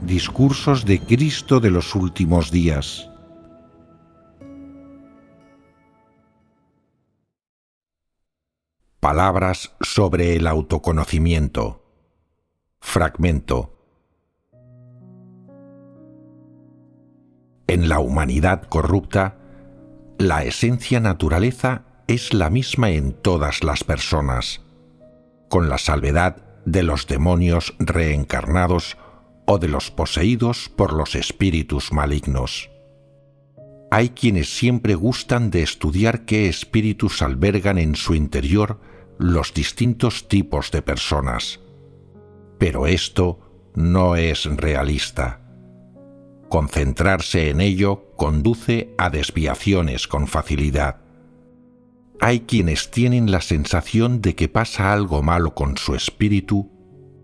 Discursos de Cristo de los últimos días. Palabras sobre el autoconocimiento. Fragmento. En la humanidad corrupta, la esencia naturaleza es la misma en todas las personas, con la salvedad de los demonios reencarnados o de los poseídos por los espíritus malignos. Hay quienes siempre gustan de estudiar qué espíritus albergan en su interior los distintos tipos de personas. Pero esto no es realista. Concentrarse en ello conduce a desviaciones con facilidad. Hay quienes tienen la sensación de que pasa algo malo con su espíritu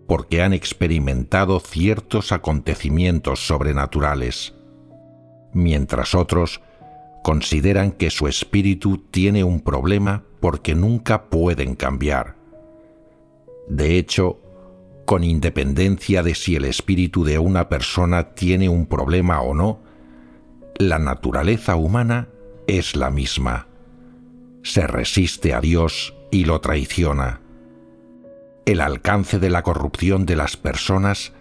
porque han experimentado ciertos acontecimientos sobrenaturales, mientras otros consideran que su espíritu tiene un problema porque nunca pueden cambiar. De hecho, con independencia de si el espíritu de una persona tiene un problema o no, la naturaleza humana es la misma. Se resiste a Dios y lo traiciona. El alcance de la corrupción de las personas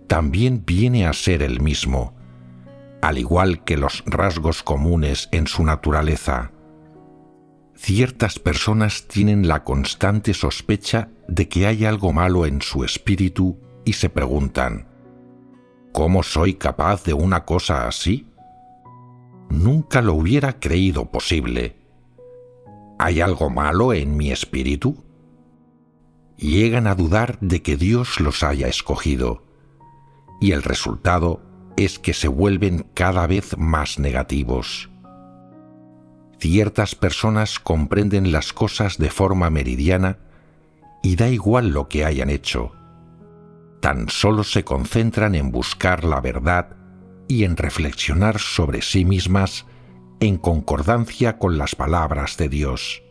también viene a ser el mismo, al igual que los rasgos comunes en su naturaleza. Ciertas personas tienen la constante sospecha de que hay algo malo en su espíritu y se preguntan: ¿cómo soy capaz de una cosa así? Nunca lo hubiera creído posible. ¿Hay algo malo en mi espíritu? Llegan a dudar de que Dios los haya escogido, y el resultado es que se vuelven cada vez más negativos. Ciertas personas comprenden las cosas de forma meridiana y da igual lo que hayan hecho. Tan solo se concentran en buscar la verdad y en reflexionar sobre sí mismas en concordancia con las palabras de Dios.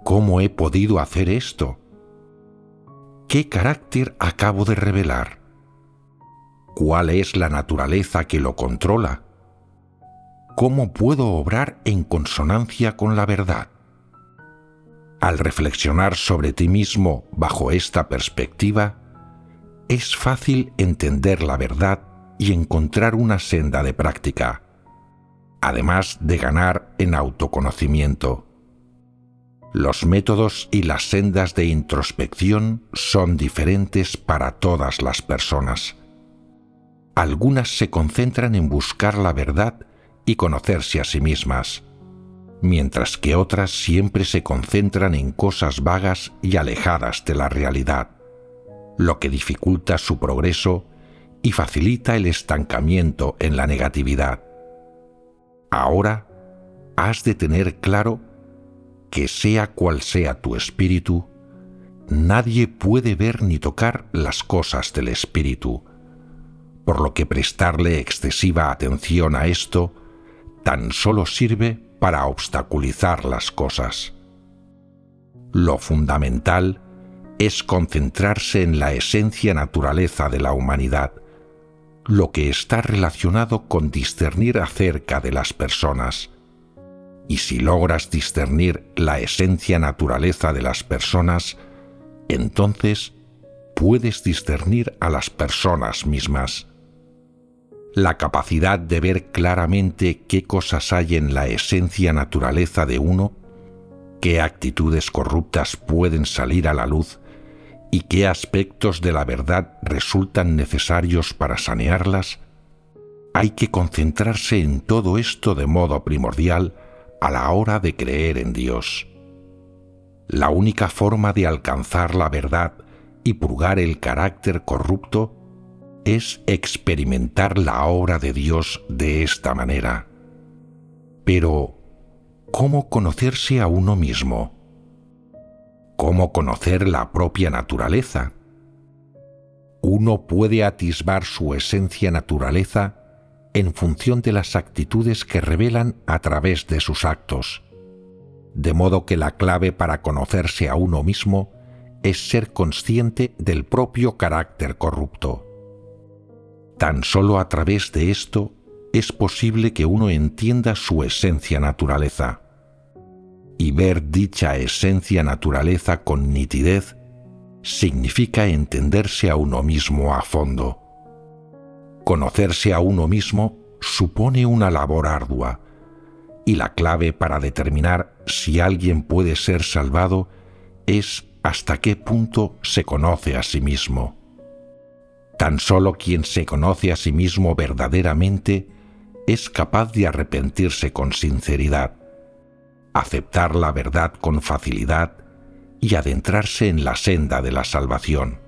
¿Cómo he podido hacer esto? ¿Qué carácter acabo de revelar? ¿Cuál es la naturaleza que lo controla? ¿Cómo puedo obrar en consonancia con la verdad? Al reflexionar sobre ti mismo bajo esta perspectiva, es fácil entender la verdad y encontrar una senda de práctica, además de ganar en autoconocimiento. Los métodos y las sendas de introspección son diferentes para todas las personas. Algunas se concentran en buscar la verdad y conocerse a sí mismas, mientras que otras siempre se concentran en cosas vagas y alejadas de la realidad, lo que dificulta su progreso y facilita el estancamiento en la negatividad. Ahora has de tener claro que sea cual sea tu espíritu, nadie puede ver ni tocar las cosas del espíritu, por lo que prestarle excesiva atención a esto tan solo sirve para obstaculizar las cosas. Lo fundamental es concentrarse en la esencia naturaleza de la humanidad, lo que está relacionado con discernir acerca de las personas. Y si logras discernir la esencia naturaleza de las personas, entonces puedes discernir a las personas mismas. La capacidad de ver claramente qué cosas hay en la esencia naturaleza de uno, qué actitudes corruptas pueden salir a la luz y qué aspectos de la verdad resultan necesarios para sanearlas, hay que concentrarse en todo esto de modo primordial a la hora de creer en Dios. La única forma de alcanzar la verdad y purgar el carácter corrupto es experimentar la obra de Dios de esta manera. Pero, ¿cómo conocerse a uno mismo? ¿Cómo conocer la propia naturaleza? Uno puede atisbar su esencia naturaleza en función de las actitudes que revelan a través de sus actos, de modo que la clave para conocerse a uno mismo es ser consciente del propio carácter corrupto. Tan solo a través de esto es posible que uno entienda su esencia naturaleza. Y ver dicha esencia naturaleza con nitidez significa entenderse a uno mismo a fondo. Conocerse a uno mismo supone una labor ardua, y la clave para determinar si alguien puede ser salvado es hasta qué punto se conoce a sí mismo. Tan solo quien se conoce a sí mismo verdaderamente es capaz de arrepentirse con sinceridad, aceptar la verdad con facilidad y adentrarse en la senda de la salvación.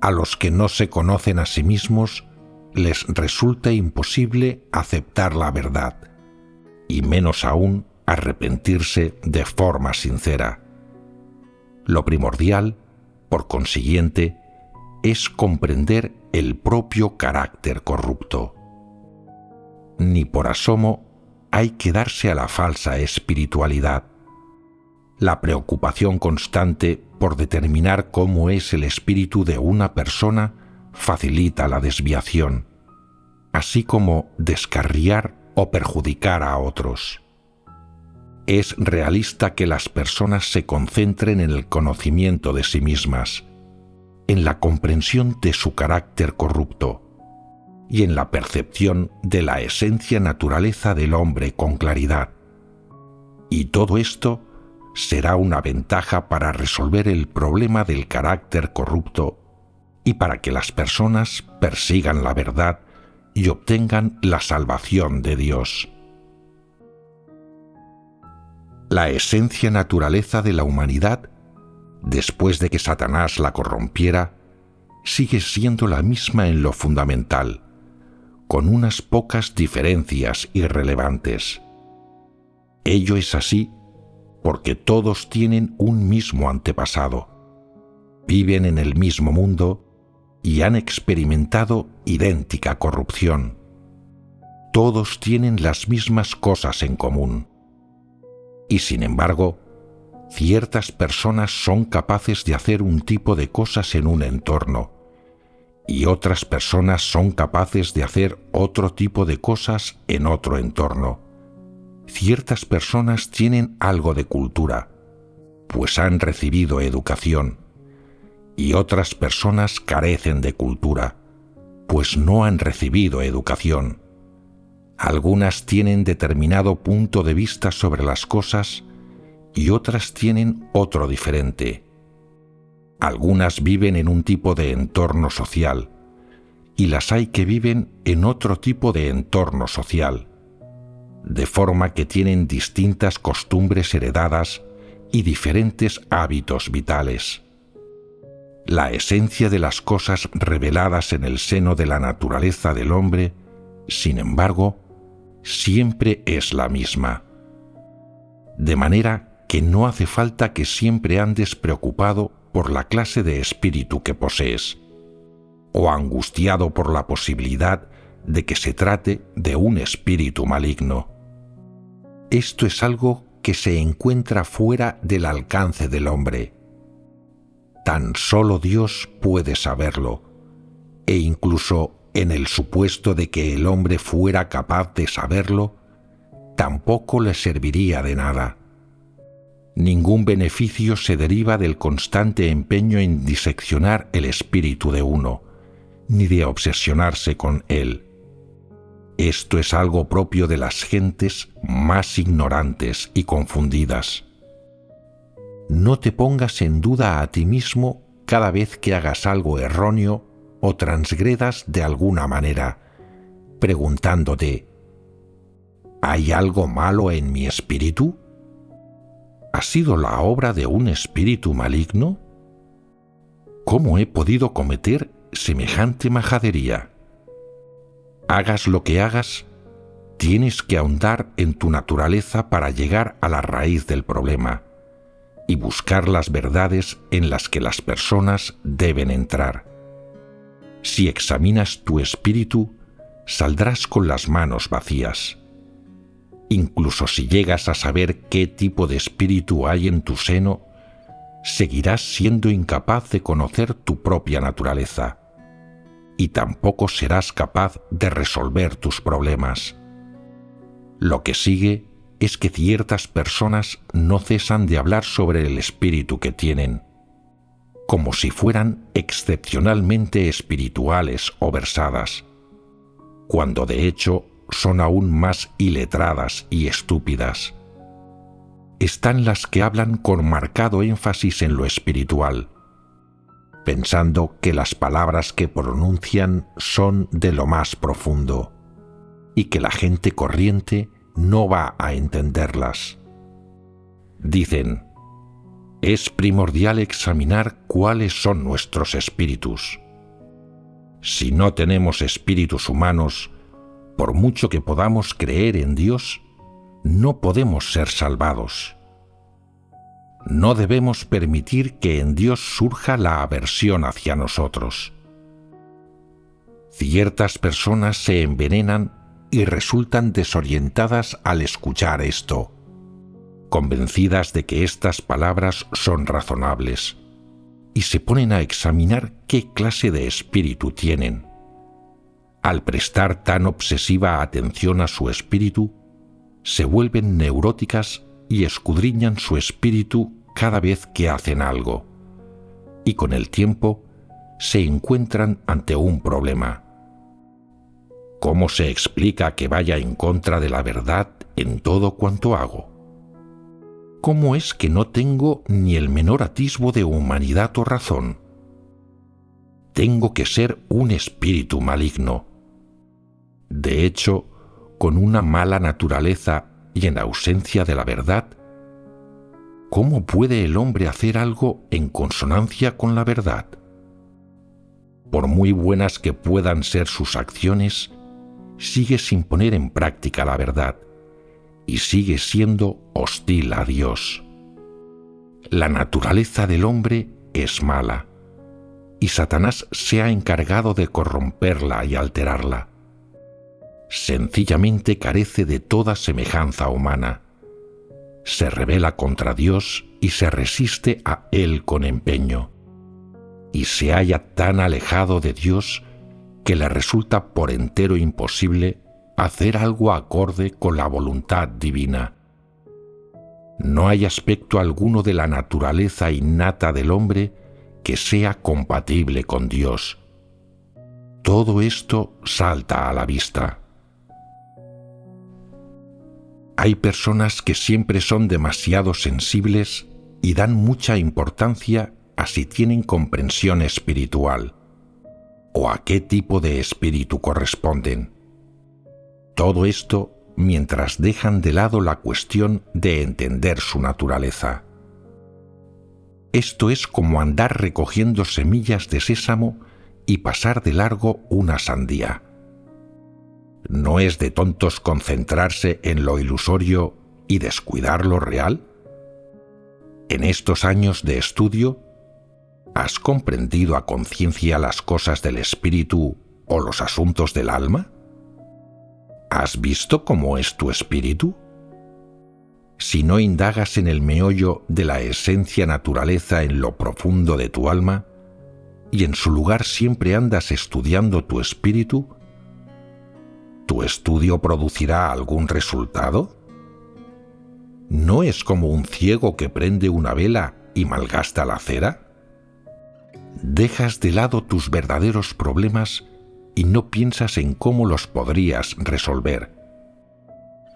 A los que no se conocen a sí mismos les resulta imposible aceptar la verdad, y menos aún arrepentirse de forma sincera. Lo primordial, por consiguiente, es comprender el propio carácter corrupto. Ni por asomo hay que darse a la falsa espiritualidad. La preocupación constante por determinar cómo es el espíritu de una persona facilita la desviación, así como descarriar o perjudicar a otros. Es realista que las personas se concentren en el conocimiento de sí mismas, en la comprensión de su carácter corrupto y en la percepción de la esencia naturaleza del hombre con claridad. Y todo esto será una ventaja para resolver el problema del carácter corrupto y para que las personas persigan la verdad y obtengan la salvación de Dios. La esencia naturaleza de la humanidad, después de que Satanás la corrompiera, sigue siendo la misma en lo fundamental, con unas pocas diferencias irrelevantes. Ello es así porque todos tienen un mismo antepasado, viven en el mismo mundo y han experimentado idéntica corrupción. Todos tienen las mismas cosas en común. Y sin embargo, ciertas personas son capaces de hacer un tipo de cosas en un entorno, y otras personas son capaces de hacer otro tipo de cosas en otro entorno. Ciertas personas tienen algo de cultura, pues han recibido educación, y otras personas carecen de cultura, pues no han recibido educación. Algunas tienen determinado punto de vista sobre las cosas y otras tienen otro diferente. Algunas viven en un tipo de entorno social y las hay que viven en otro tipo de entorno social, de forma que tienen distintas costumbres heredadas y diferentes hábitos vitales. La esencia de las cosas reveladas en el seno de la naturaleza del hombre, sin embargo, siempre es la misma. De manera que no hace falta que siempre andes preocupado por la clase de espíritu que posees, o angustiado por la posibilidad de que se trate de un espíritu maligno. Esto es algo que se encuentra fuera del alcance del hombre. Tan solo Dios puede saberlo, e incluso en el supuesto de que el hombre fuera capaz de saberlo, tampoco le serviría de nada. Ningún beneficio se deriva del constante empeño en diseccionar el espíritu de uno, ni de obsesionarse con él. Esto es algo propio de las gentes más ignorantes y confundidas. No te pongas en duda a ti mismo cada vez que hagas algo erróneo o transgredas de alguna manera, preguntándote: ¿hay algo malo en mi espíritu? ¿Ha sido la obra de un espíritu maligno? ¿Cómo he podido cometer semejante majadería? Hagas lo que hagas, tienes que ahondar en tu naturaleza para llegar a la raíz del problema y buscar las verdades en las que las personas deben entrar. Si examinas tu espíritu, saldrás con las manos vacías. Incluso si llegas a saber qué tipo de espíritu hay en tu seno, seguirás siendo incapaz de conocer tu propia naturaleza. y tampoco serás capaz de resolver tus problemas. Lo que sigue es que ciertas personas no cesan de hablar sobre el espíritu que tienen, como si fueran excepcionalmente espirituales o versadas, cuando de hecho son aún más iletradas y estúpidas. Están las que hablan con marcado énfasis en lo espiritual, pensando que las palabras que pronuncian son de lo más profundo y que la gente corriente no va a entenderlas. Dicen: es primordial examinar cuáles son nuestros espíritus. Si no tenemos espíritus humanos, por mucho que podamos creer en Dios, no podemos ser salvados. No debemos permitir que en Dios surja la aversión hacia nosotros. Ciertas personas se envenenan y resultan desorientadas al escuchar esto, convencidas de que estas palabras son razonables, y se ponen a examinar qué clase de espíritu tienen. Al prestar tan obsesiva atención a su espíritu, se vuelven neuróticas y escudriñan su espíritu cada vez que hacen algo, y con el tiempo se encuentran ante un problema. ¿Cómo se explica que vaya en contra de la verdad en todo cuanto hago? ¿Cómo es que no tengo ni el menor atisbo de humanidad o razón? Tengo que ser un espíritu maligno. De hecho, con una mala naturaleza y en ausencia de la verdad, ¿cómo puede el hombre hacer algo en consonancia con la verdad? Por muy buenas que puedan ser sus acciones, sigue sin poner en práctica la verdad y sigue siendo hostil a Dios. La naturaleza del hombre es mala y Satanás se ha encargado de corromperla y alterarla. Sencillamente carece de toda semejanza humana. Se rebela contra Dios y se resiste a Él con empeño, y se halla tan alejado de Dios que le resulta por entero imposible hacer algo acorde con la voluntad divina. No hay aspecto alguno de la naturaleza innata del hombre que sea compatible con Dios. Todo esto salta a la vista. Hay personas que siempre son demasiado sensibles y dan mucha importancia a si tienen comprensión espiritual o a qué tipo de espíritu corresponden. Todo esto mientras dejan de lado la cuestión de entender su naturaleza. Esto es como andar recogiendo semillas de sésamo y pasar de largo una sandía. ¿No es de tontos concentrarse en lo ilusorio y descuidar lo real? En estos años de estudio, ¿has comprendido a conciencia las cosas del espíritu o los asuntos del alma? ¿Has visto cómo es tu espíritu? Si no indagas en el meollo de la esencia naturaleza en lo profundo de tu alma, y en su lugar siempre andas estudiando tu espíritu, ¿tu estudio producirá algún resultado? ¿No es como un ciego que prende una vela y malgasta la cera? Dejas de lado tus verdaderos problemas y no piensas en cómo los podrías resolver.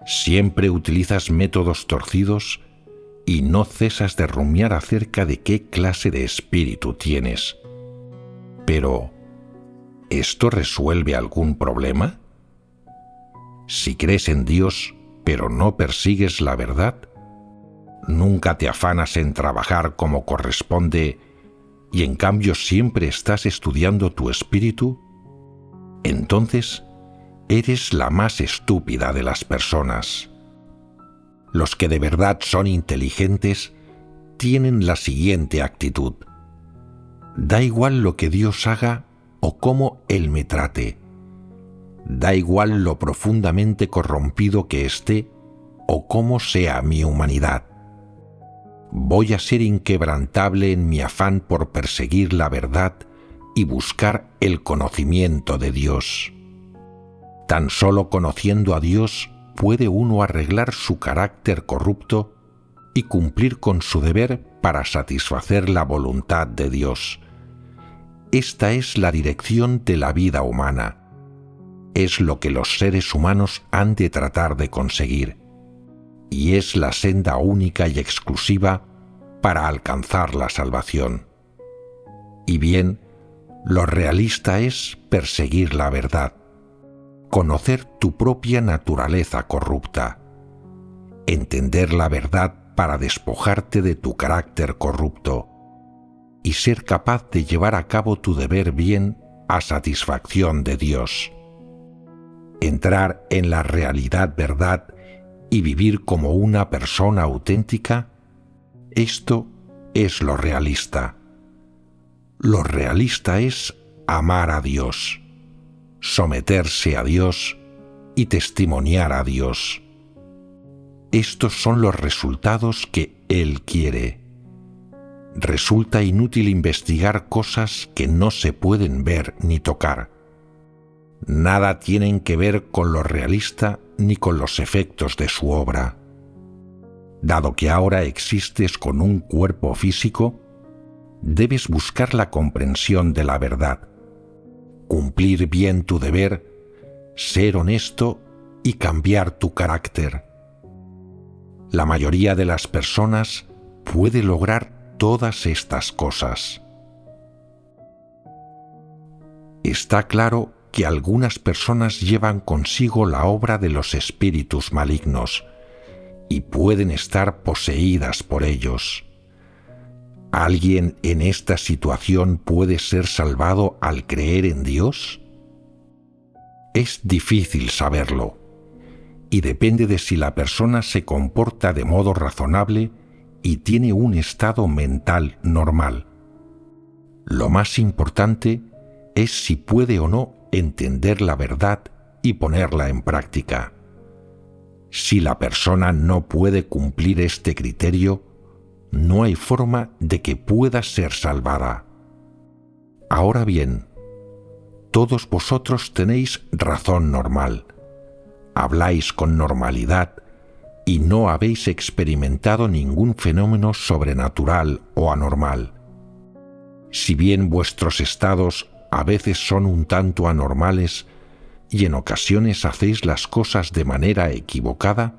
Siempre utilizas métodos torcidos y no cesas de rumiar acerca de qué clase de espíritu tienes. Pero, ¿esto resuelve algún problema? Si crees en Dios, pero no persigues la verdad, nunca te afanas en trabajar como corresponde y en cambio siempre estás estudiando tu espíritu, entonces eres la más estúpida de las personas. Los que de verdad son inteligentes tienen la siguiente actitud: da igual lo que Dios haga o cómo Él me trate. Da igual lo profundamente corrompido que esté o cómo sea mi humanidad. Voy a ser inquebrantable en mi afán por perseguir la verdad y buscar el conocimiento de Dios. Tan solo conociendo a Dios puede uno arreglar su carácter corrupto y cumplir con su deber para satisfacer la voluntad de Dios. Esta es la dirección de la vida humana. Es lo que los seres humanos han de tratar de conseguir, y es la senda única y exclusiva para alcanzar la salvación. Y bien, lo realista es perseguir la verdad, conocer tu propia naturaleza corrupta, entender la verdad para despojarte de tu carácter corrupto y ser capaz de llevar a cabo tu deber bien a satisfacción de Dios. Entrar en la realidad verdad y vivir como una persona auténtica, esto es lo realista. Lo realista es amar a Dios, someterse a Dios y testimoniar a Dios. Estos son los resultados que Él quiere. Resulta inútil investigar cosas que no se pueden ver ni tocar. Nada tienen que ver con lo realista ni con los efectos de su obra. Dado que ahora existes con un cuerpo físico, debes buscar la comprensión de la verdad, cumplir bien tu deber, ser honesto y cambiar tu carácter. La mayoría de las personas puede lograr todas estas cosas. Está claro que algunas personas llevan consigo la obra de los espíritus malignos y pueden estar poseídas por ellos. ¿Alguien en esta situación puede ser salvado al creer en Dios? Es difícil saberlo, y depende de si la persona se comporta de modo razonable y tiene un estado mental normal. Lo más importante es si puede o no entender la verdad y ponerla en práctica. Si la persona no puede cumplir este criterio, no hay forma de que pueda ser salvada. Ahora bien, todos vosotros tenéis razón normal, habláis con normalidad y no habéis experimentado ningún fenómeno sobrenatural o anormal. Si bien vuestros estados a veces son un tanto anormales y en ocasiones hacéis las cosas de manera equivocada,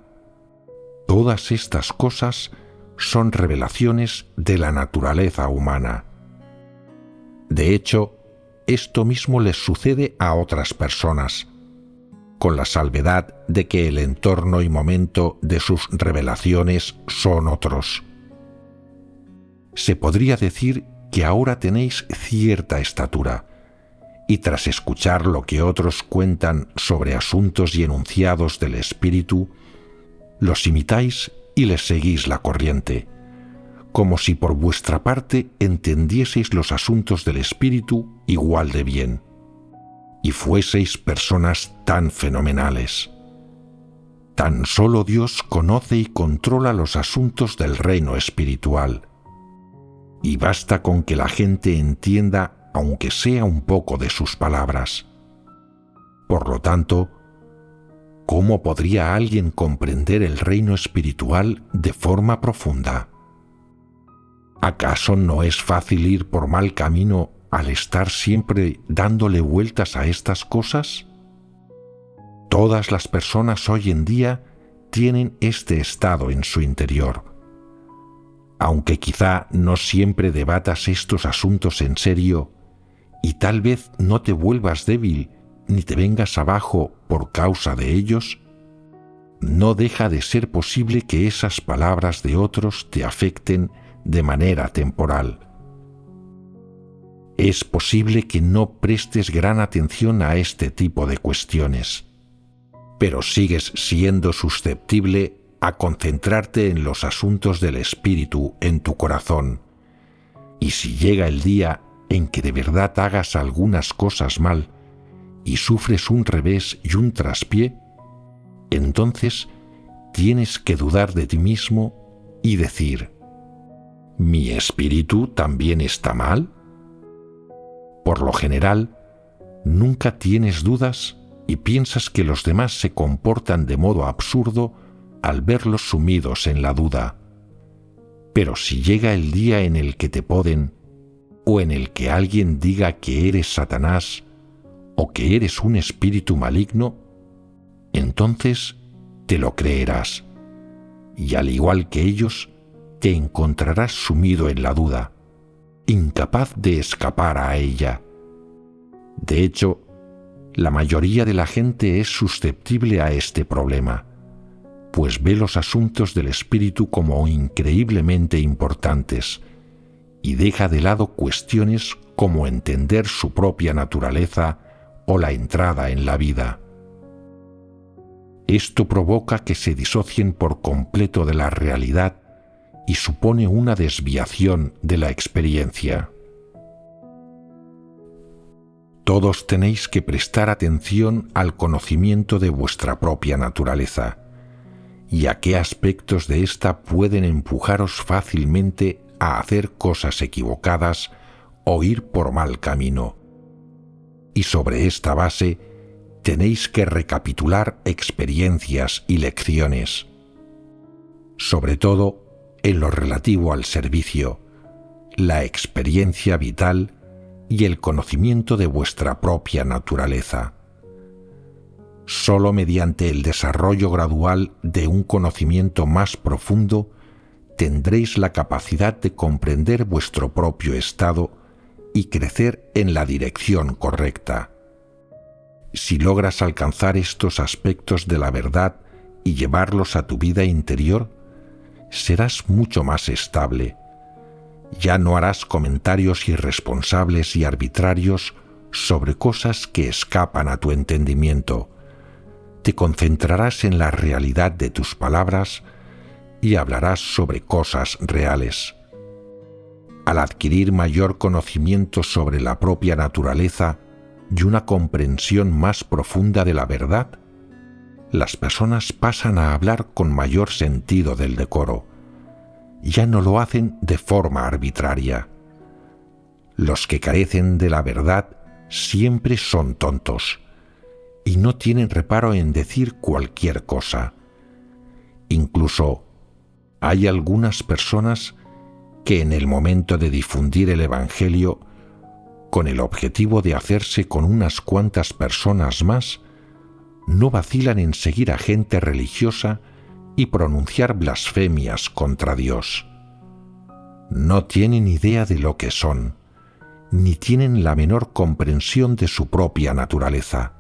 todas estas cosas son revelaciones de la naturaleza humana. De hecho, esto mismo les sucede a otras personas, con la salvedad de que el entorno y momento de sus revelaciones son otros. Se podría decir que ahora tenéis cierta estatura, y tras escuchar lo que otros cuentan sobre asuntos y enunciados del espíritu, los imitáis y les seguís la corriente, como si por vuestra parte entendieseis los asuntos del espíritu igual de bien, y fueseis personas tan fenomenales. Tan solo Dios conoce y controla los asuntos del reino espiritual, y basta con que la gente entienda aunque sea un poco de sus palabras. Por lo tanto, ¿cómo podría alguien comprender el reino espiritual de forma profunda? ¿Acaso no es fácil ir por mal camino al estar siempre dándole vueltas a estas cosas? Todas las personas hoy en día tienen este estado en su interior. Aunque quizá no siempre debatas estos asuntos en serio, y tal vez no te vuelvas débil ni te vengas abajo por causa de ellos, no deja de ser posible que esas palabras de otros te afecten de manera temporal. Es posible que no prestes gran atención a este tipo de cuestiones, pero sigues siendo susceptible a concentrarte en los asuntos del espíritu en tu corazón, y si llega el día en que de verdad hagas algunas cosas mal y sufres un revés y un traspié, entonces tienes que dudar de ti mismo y decir: ¿mi espíritu también está mal? Por lo general, nunca tienes dudas y piensas que los demás se comportan de modo absurdo al verlos sumidos en la duda. Pero si llega el día en el que te poden, o en el que alguien diga que eres Satanás, o que eres un espíritu maligno, entonces te lo creerás, y al igual que ellos, te encontrarás sumido en la duda, incapaz de escapar a ella. De hecho, la mayoría de la gente es susceptible a este problema, pues ve los asuntos del espíritu como increíblemente importantes y deja de lado cuestiones como entender su propia naturaleza o la entrada en la vida. Esto provoca que se disocien por completo de la realidad y supone una desviación de la experiencia. Todos tenéis que prestar atención al conocimiento de vuestra propia naturaleza y a qué aspectos de ésta pueden empujaros fácilmente a hacer cosas equivocadas o ir por mal camino. Y sobre esta base tenéis que recapitular experiencias y lecciones, sobre todo en lo relativo al servicio, la experiencia vital y el conocimiento de vuestra propia naturaleza. Solo mediante el desarrollo gradual de un conocimiento más profundo tendréis la capacidad de comprender vuestro propio estado y crecer en la dirección correcta. Si logras alcanzar estos aspectos de la verdad y llevarlos a tu vida interior, serás mucho más estable. Ya no harás comentarios irresponsables y arbitrarios sobre cosas que escapan a tu entendimiento. Te concentrarás en la realidad de tus palabras y hablarás sobre cosas reales. Al adquirir mayor conocimiento sobre la propia naturaleza y una comprensión más profunda de la verdad, las personas pasan a hablar con mayor sentido del decoro. Ya no lo hacen de forma arbitraria. Los que carecen de la verdad siempre son tontos y no tienen reparo en decir cualquier cosa. Incluso hay algunas personas que en el momento de difundir el Evangelio, con el objetivo de hacerse con unas cuantas personas más, no vacilan en seguir a gente religiosa y pronunciar blasfemias contra Dios. No tienen idea de lo que son, ni tienen la menor comprensión de su propia naturaleza,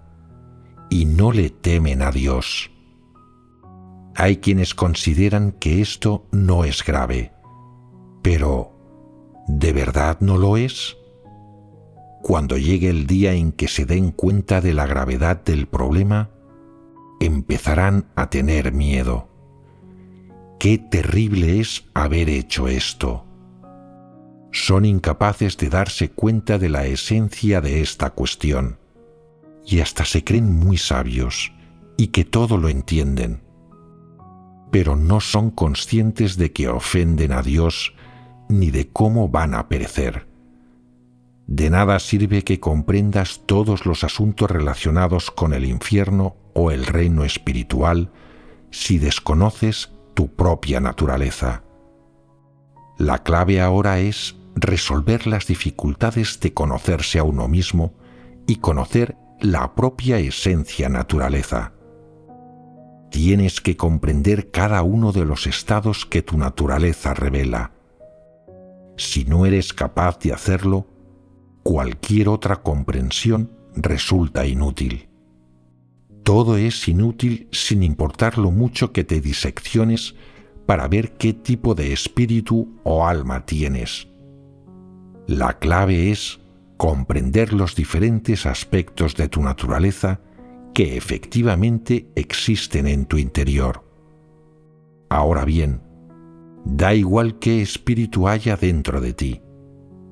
y no le temen a Dios. Hay quienes consideran que esto no es grave, pero ¿de verdad no lo es? Cuando llegue el día en que se den cuenta de la gravedad del problema, empezarán a tener miedo. ¡Qué terrible es haber hecho esto! Son incapaces de darse cuenta de la esencia de esta cuestión, y hasta se creen muy sabios y que todo lo entienden, pero no son conscientes de que ofenden a Dios ni de cómo van a perecer. De nada sirve que comprendas todos los asuntos relacionados con el infierno o el reino espiritual si desconoces tu propia naturaleza. La clave ahora es resolver las dificultades de conocerse a uno mismo y conocer la propia esencia naturaleza. Tienes que comprender cada uno de los estados que tu naturaleza revela. Si no eres capaz de hacerlo, cualquier otra comprensión resulta inútil. Todo es inútil sin importar lo mucho que te disecciones para ver qué tipo de espíritu o alma tienes. La clave es comprender los diferentes aspectos de tu naturaleza que efectivamente existen en tu interior. Ahora bien, da igual qué espíritu haya dentro de ti.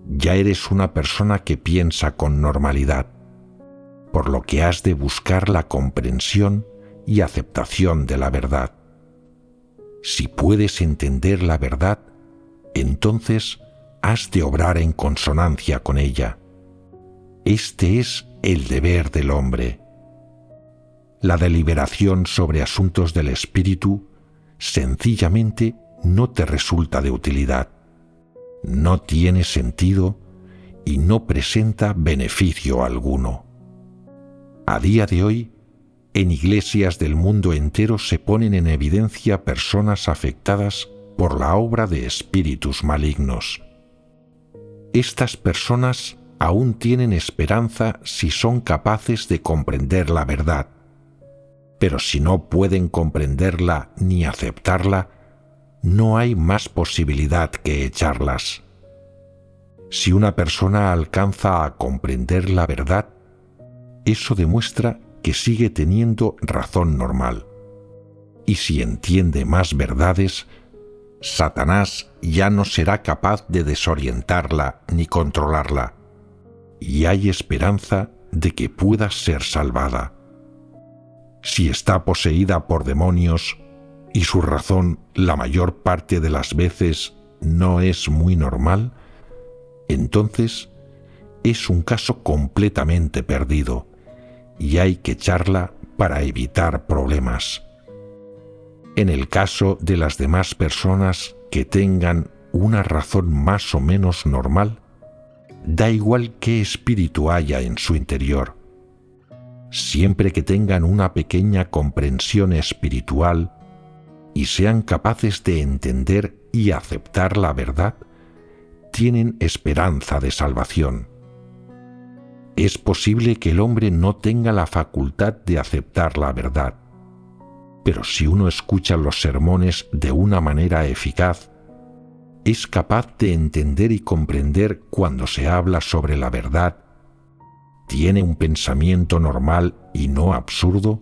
Ya eres una persona que piensa con normalidad, por lo que has de buscar la comprensión y aceptación de la verdad. Si puedes entender la verdad, entonces has de obrar en consonancia con ella. Este es el deber del hombre. La deliberación sobre asuntos del espíritu sencillamente no te resulta de utilidad, no tiene sentido y no presenta beneficio alguno. A día de hoy, en iglesias del mundo entero se ponen en evidencia personas afectadas por la obra de espíritus malignos. Estas personas aún tienen esperanza si son capaces de comprender la verdad, pero si no pueden comprenderla ni aceptarla, no hay más posibilidad que echarlas. Si una persona alcanza a comprender la verdad, eso demuestra que sigue teniendo razón normal. Y si entiende más verdades, Satanás ya no será capaz de desorientarla ni controlarla, y hay esperanza de que pueda ser salvada. Si está poseída por demonios y su razón la mayor parte de las veces no es muy normal, entonces es un caso completamente perdido y hay que echarla para evitar problemas. En el caso de las demás personas que tengan una razón más o menos normal, da igual qué espíritu haya en su interior. Siempre que tengan una pequeña comprensión espiritual y sean capaces de entender y aceptar la verdad, tienen esperanza de salvación. Es posible que el hombre no tenga la facultad de aceptar la verdad, pero si uno escucha los sermones de una manera eficaz, es capaz de entender y comprender cuando se habla sobre la verdad, tiene un pensamiento normal y no absurdo,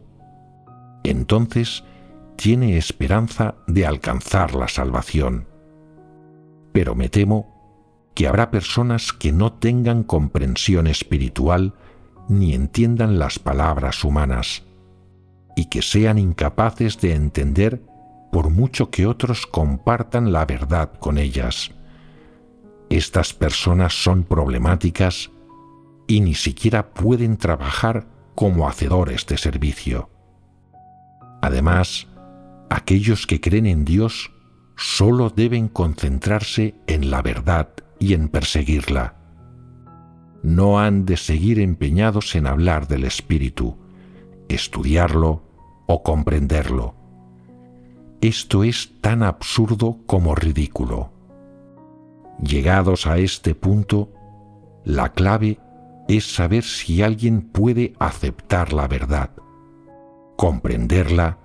entonces tiene esperanza de alcanzar la salvación. Pero me temo que habrá personas que no tengan comprensión espiritual ni entiendan las palabras humanas, y que sean incapaces de entender por mucho que otros compartan la verdad con ellas. Estas personas son problemáticas y ni siquiera pueden trabajar como hacedores de servicio. Además, aquellos que creen en Dios solo deben concentrarse en la verdad y en perseguirla. No han de seguir empeñados en hablar del Espíritu, estudiarlo o comprenderlo. Esto es tan absurdo como ridículo. Llegados a este punto, la clave es saber si alguien puede aceptar la verdad, comprenderla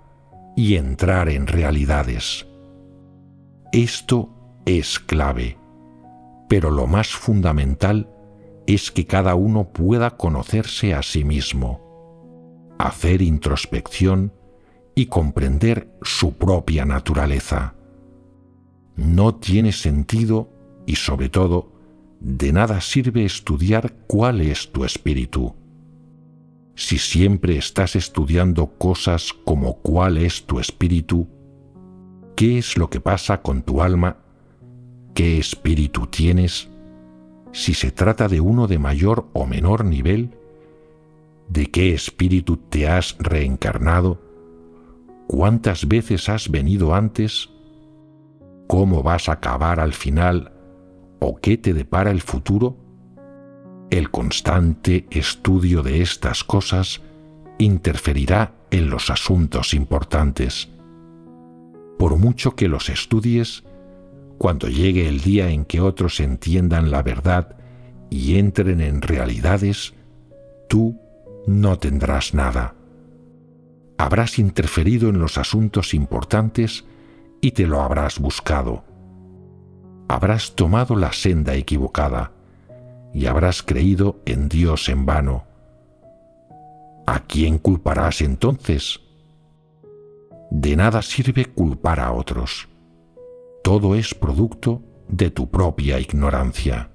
y entrar en realidades. Esto es clave, pero lo más fundamental es que cada uno pueda conocerse a sí mismo, hacer introspección y comprender su propia naturaleza. No tiene sentido y, sobre todo, de nada sirve estudiar cuál es tu espíritu. Si siempre estás estudiando cosas como cuál es tu espíritu, qué es lo que pasa con tu alma, qué espíritu tienes, si se trata de uno de mayor o menor nivel, de qué espíritu te has reencarnado, cuántas veces has venido antes, cómo vas a acabar al final o qué te depara el futuro. El constante estudio de estas cosas interferirá en los asuntos importantes. Por mucho que los estudies, cuando llegue el día en que otros entiendan la verdad y entren en realidades, tú no tendrás nada. Habrás interferido en los asuntos importantes y te lo habrás buscado. Habrás tomado la senda equivocada y habrás creído en Dios en vano. ¿A quién culparás entonces? De nada sirve culpar a otros. Todo es producto de tu propia ignorancia.